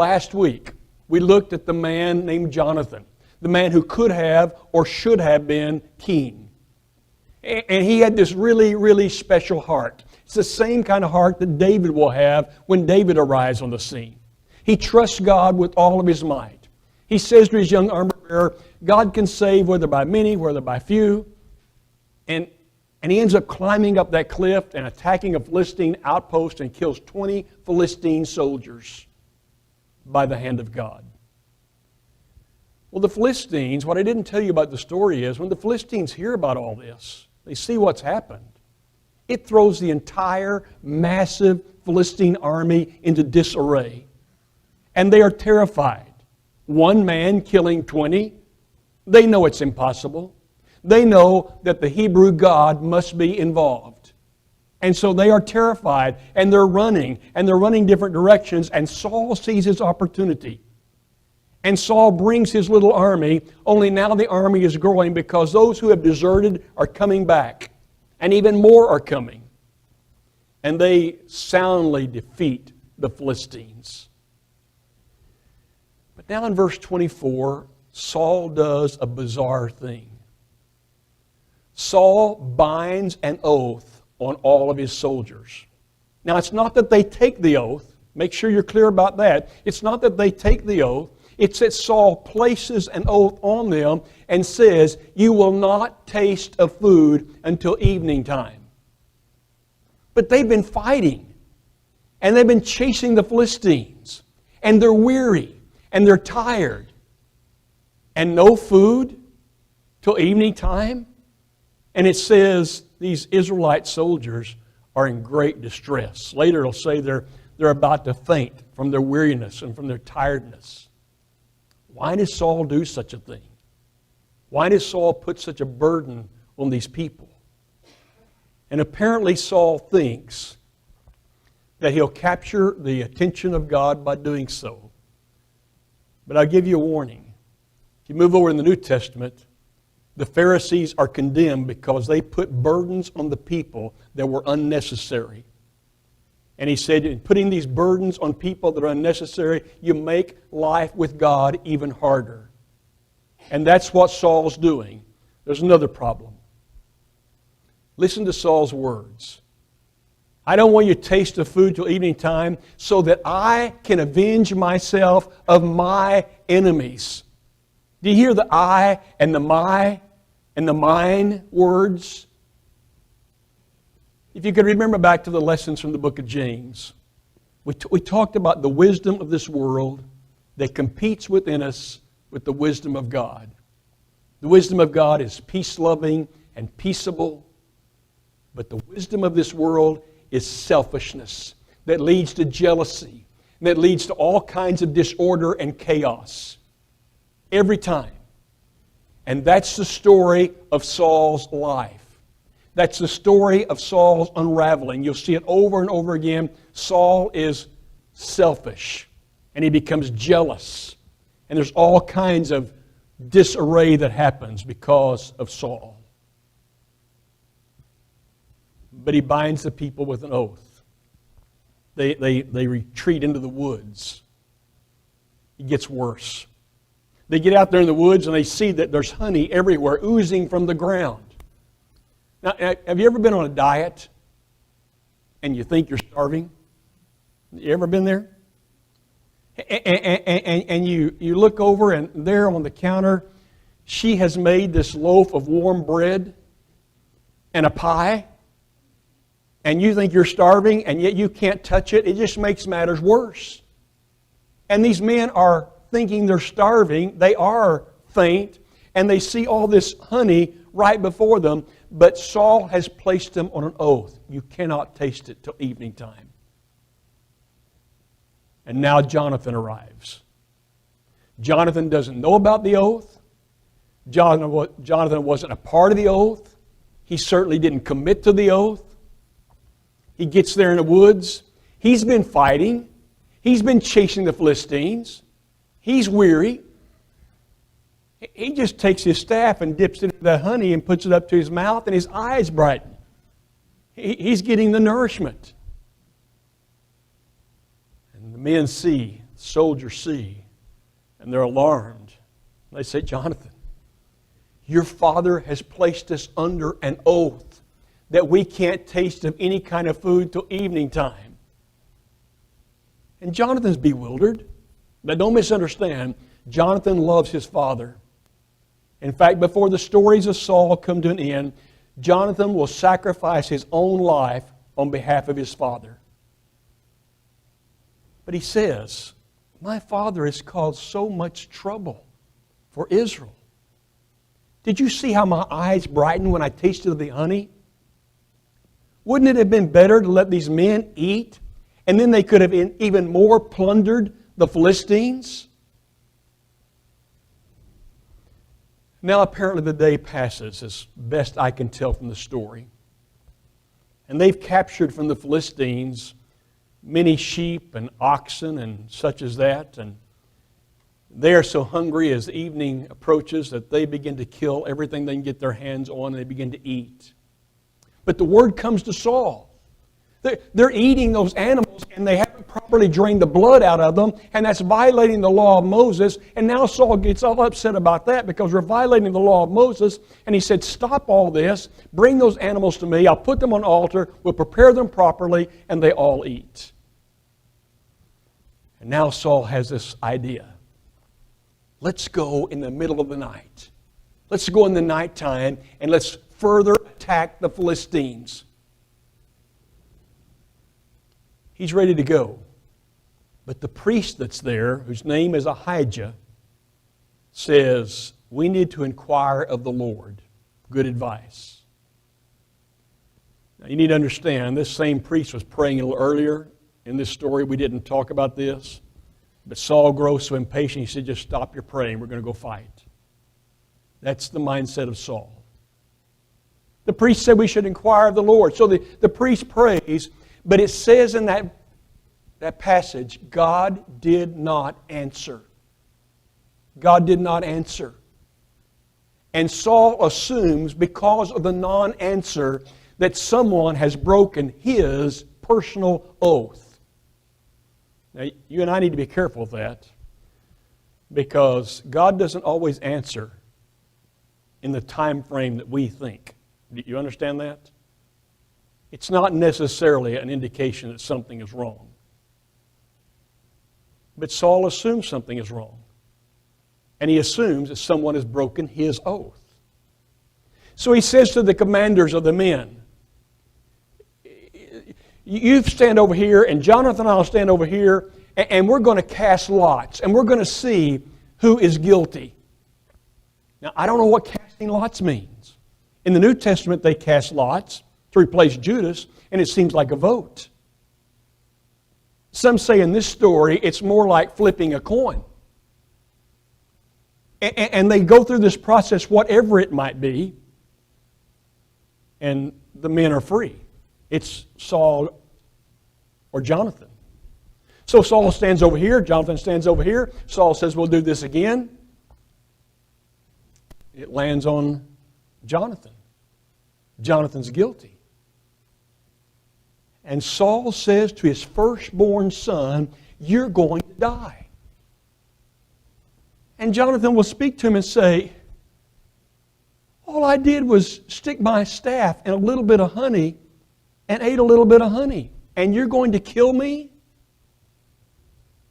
Last week, we looked at the man named Jonathan, the man who could have or should have been king. And he had this really, really special heart. It's the same kind of heart that David will have when David arrives on the scene. He trusts God with all of his might. He says to his young armor bearer, God can save whether by many, whether by few. And he ends up climbing up that cliff and attacking a Philistine outpost and kills 20 Philistine soldiers by the hand of God. Well, the Philistines, what I didn't tell you about the story is, when the Philistines hear about all this, they see what's happened. It throws the entire massive Philistine army into disarray. And they are terrified. One man killing 20, they know it's impossible. They know that the Hebrew God must be involved. And so they are terrified, and they're running different directions, and Saul sees his opportunity. And Saul brings his little army, only now the army is growing because those who have deserted are coming back, and even more are coming. And they soundly defeat the Philistines. But now in verse 24, Saul does a bizarre thing. Saul binds an oath on all of his soldiers. Now, it's not that they take the oath. Make sure you're clear about that. It's not that they take the oath. It's that Saul places an oath on them and says, you will not taste of food until evening time. But they've been fighting, and they've been chasing the Philistines, and they're weary, and they're tired. And no food till evening time? And it says these Israelite soldiers are in great distress. Later it'll say they're about to faint from their weariness and from their tiredness. Why does Saul do such a thing? Why does Saul put such a burden on these people? And apparently Saul thinks that he'll capture the attention of God by doing so. But I'll give you a warning. If you move over in the New Testament, the Pharisees are condemned because they put burdens on the people that were unnecessary. And he said, in putting these burdens on people that are unnecessary, you make life with God even harder. And that's what Saul's doing. There's another problem. Listen to Saul's words. I don't want you to taste the food till evening time so that I can avenge myself of my enemies. Do you hear the I and the my and the mine words? If you could remember back to the lessons from the book of James, we talked about the wisdom of this world that competes within us with the wisdom of God. The wisdom of God is peace-loving and peaceable, but the wisdom of this world is selfishness that leads to jealousy, that leads to all kinds of disorder and chaos. Every time. And that's the story of Saul's life. That's the story of Saul's unraveling. You'll see it over and over again. Saul is selfish, and he becomes jealous. And there's all kinds of disarray that happens because of Saul. But he binds the people with an oath. They retreat into the woods. It gets worse. They get out there in the woods and they see that there's honey everywhere oozing from the ground. Now, have you ever been on a diet and you think you're starving? You ever been there? And you look over and there on the counter, she has made this loaf of warm bread and a pie. And you think you're starving and yet you can't touch it. It just makes matters worse. And these men are thinking they're starving, they are faint, and they see all this honey right before them, but Saul has placed them on an oath. You cannot taste it till evening time. And now Jonathan arrives. Jonathan doesn't know about the oath. Jonathan wasn't a part of the oath. He certainly didn't commit to the oath. He gets there in the woods. He's been fighting. He's been chasing the Philistines. He's weary. He just takes his staff and dips it into the honey and puts it up to his mouth, and his eyes brighten. He's getting the nourishment. And the men see soldiers see, and they're alarmed. They say, Jonathan, your father has placed us under an oath that we can't taste of any kind of food till evening time. And Jonathan's bewildered. But don't misunderstand, Jonathan loves his father. In fact, before the stories of Saul come to an end, Jonathan will sacrifice his own life on behalf of his father. But he says, my father has caused so much trouble for Israel. Did you see how my eyes brightened when I tasted of the honey? Wouldn't it have been better to let these men eat, and then they could have even more plundered the Philistines? Now apparently the day passes, as best I can tell from the story. And they've captured from the Philistines many sheep and oxen and such as that. And they are so hungry as evening approaches that they begin to kill everything they can get their hands on, and they begin to eat. But the word comes to Saul. They're eating those animals, and they haven't properly drained the blood out of them, and that's violating the law of Moses. And now Saul gets all upset about that because we're violating the law of Moses. And he said, stop all this, bring those animals to me, I'll put them on the altar, we'll prepare them properly, and they all eat. And now Saul has this idea. Let's go in the middle of the night. Let's go in the nighttime, and let's further attack the Philistines. He's ready to go. But the priest that's there, whose name is Ahijah, says, we need to inquire of the Lord. Good advice. Now you need to understand, this same priest was praying a little earlier in this story. We didn't talk about this. But Saul grows so impatient, he said, just stop your praying, we're going to go fight. That's the mindset of Saul. The priest said we should inquire of the Lord. So the priest prays, but it says in that passage, God did not answer. God did not answer. And Saul assumes, because of the non-answer, that someone has broken his personal oath. Now, you and I need to be careful of that, because God doesn't always answer in the time frame that we think. Do you understand that? It's not necessarily an indication that something is wrong. But Saul assumes something is wrong. And he assumes that someone has broken his oath. So he says to the commanders of the men, you stand over here, and Jonathan and I will stand over here, and we're going to cast lots, and we're going to see who is guilty. Now, I don't know what casting lots means. In the New Testament, they cast lots to replace Judas, and it seems like a vote. Some say in this story, it's more like flipping a coin. And they go through this process, whatever it might be, and the men are free. It's Saul or Jonathan. So Saul stands over here, Jonathan stands over here. Saul says, we'll do this again. It lands on Jonathan. Jonathan's guilty. And Saul says to his firstborn son, you're going to die. And Jonathan will speak to him and say, all I did was stick my staff in a little bit of honey and ate a little bit of honey. And you're going to kill me?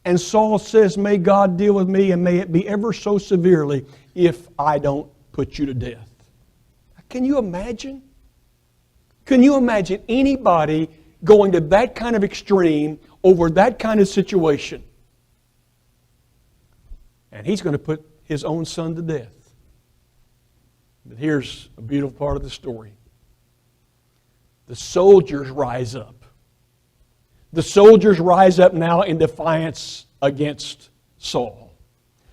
And Saul says, may God deal with me, and may it be ever so severely if I don't put you to death. Can you imagine? Can you imagine anybody going to that kind of extreme over that kind of situation? And he's going to put his own son to death. But here's a beautiful part of the story. The soldiers rise up. The soldiers rise up now in defiance against Saul.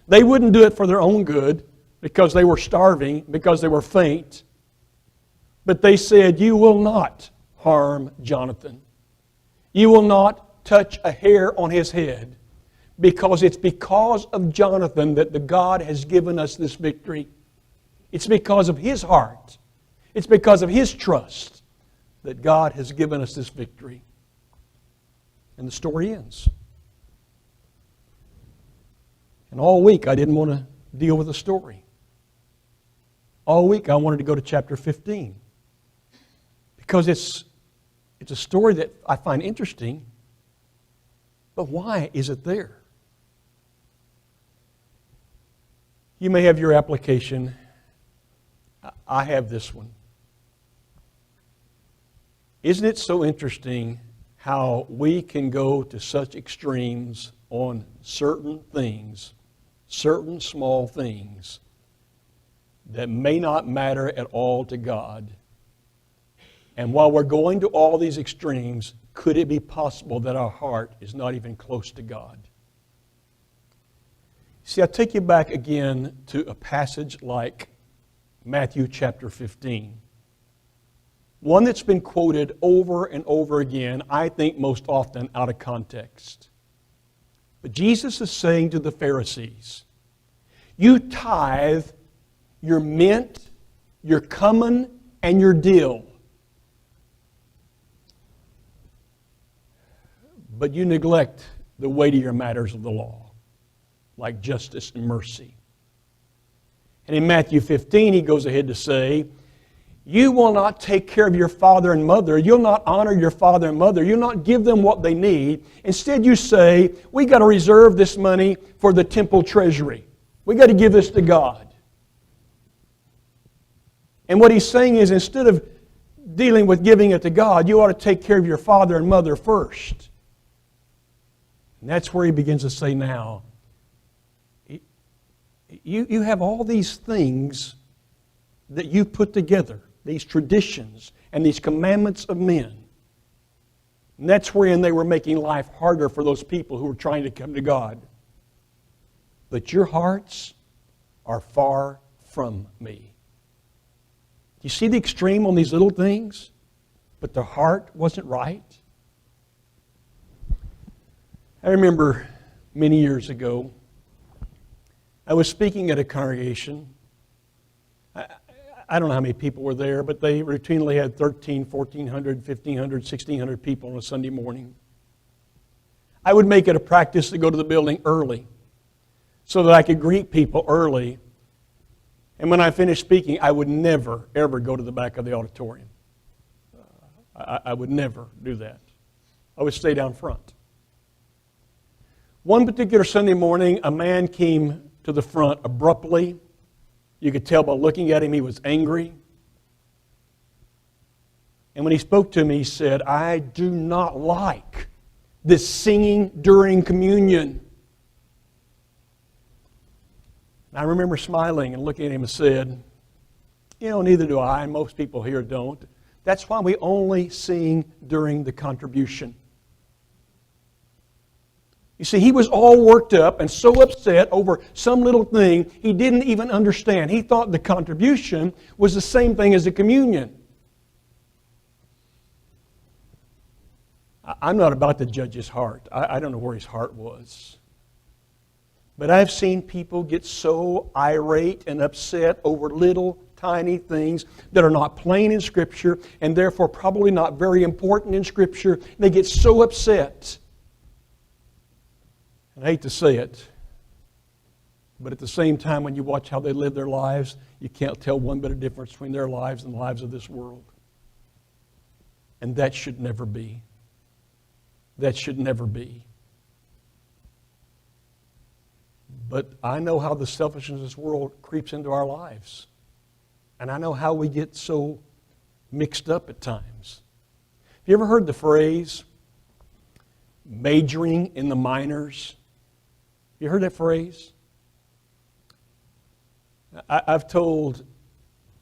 They wouldn't do it for their own good because they were starving, because they were faint. But they said, you will not harm Jonathan. You will not touch a hair on his head, because it's because of Jonathan that the God has given us this victory. It's because of his heart. It's because of his trust that God has given us this victory. And the story ends. And all week I didn't want to deal with the story. All week I wanted to go to chapter 15. Because it's a story that I find interesting, but why is it there? You may have your application. I have this one. Isn't it so interesting how we can go to such extremes on certain things, certain small things, that may not matter at all to God? And while we're going to all these extremes, could it be possible that our heart is not even close to God? See, I take you back again to a passage like Matthew chapter 15. One that's been quoted over and over again, I think most often out of context. But Jesus is saying to the Pharisees, you tithe your mint, your cumin, and your dill, but you neglect the weightier matters of the law, like justice and mercy. And in Matthew 15, he goes ahead to say, you will not take care of your father and mother. You'll not honor your father and mother. You'll not give them what they need. Instead, you say, we got to reserve this money for the temple treasury. We got to give this to God. And what he's saying is, instead of dealing with giving it to God, you ought to take care of your father and mother first. And that's where he begins to say now, you have all these things that you put together, these traditions and these commandments of men. And that's wherein they were making life harder for those people who were trying to come to God. But your hearts are far from me. You see the extreme on these little things? But the heart wasn't right. I remember many years ago, I was speaking at a congregation. I don't know how many people were there, but they routinely had 1,300, 1,400, 1,500, 1,600 people on a Sunday morning. I would make it a practice to go to the building early so that I could greet people early. And when I finished speaking, I would never, ever go to the back of the auditorium. I would never do that. I would stay down front. One particular Sunday morning, a man came to the front abruptly. You could tell by looking at him he was angry. And when he spoke to me, he said, I do not like this singing during communion. And I remember smiling and looking at him and said, neither do I, and most people here don't. That's why we only sing during the contribution. You see, he was all worked up and so upset over some little thing he didn't even understand. He thought the contribution was the same thing as the communion. I'm not about to judge his heart. I don't know where his heart was. But I've seen people get so irate and upset over little tiny things that are not plain in Scripture and therefore probably not very important in Scripture. They get so upset. And I hate to say it, but at the same time, when you watch how they live their lives, you can't tell one bit of difference between their lives and the lives of this world. And that should never be. That should never be. But I know how the selfishness of this world creeps into our lives. And I know how we get so mixed up at times. Have you ever heard the phrase, majoring in the minors? You heard that phrase? I've told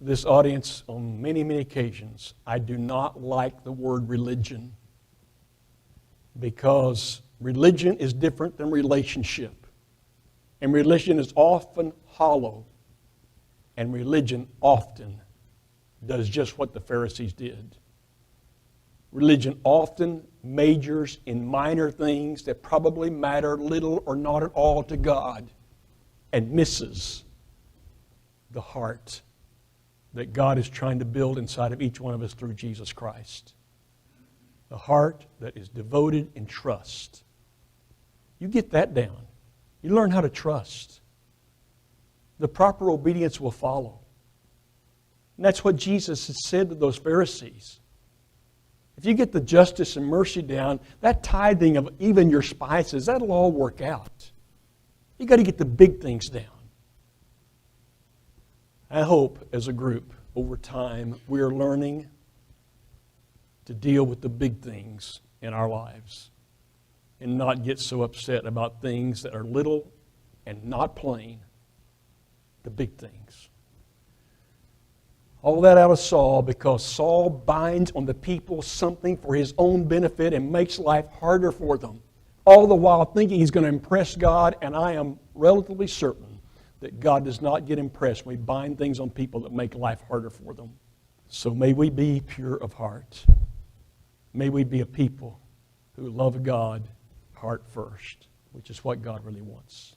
this audience on many, many occasions, I do not like the word religion because religion is different than relationship. And religion is often hollow. And religion often does just what the Pharisees did. Religion often majors in minor things that probably matter little or not at all to God and misses the heart that God is trying to build inside of each one of us through Jesus Christ. The heart that is devoted in trust. You get that down. You learn how to trust. The proper obedience will follow. And that's what Jesus has said to those Pharisees. If you get the justice and mercy down, that tithing of even your spices, that'll all work out. You've got to get the big things down. I hope as a group, over time, we are learning to deal with the big things in our lives and not get so upset about things that are little and not plain, the big things. All that out of Saul because Saul binds on the people something for his own benefit and makes life harder for them, all the while thinking he's going to impress God, and I am relatively certain that God does not get impressed when we bind things on people that make life harder for them. So may we be pure of heart. May we be a people who love God heart first, which is what God really wants.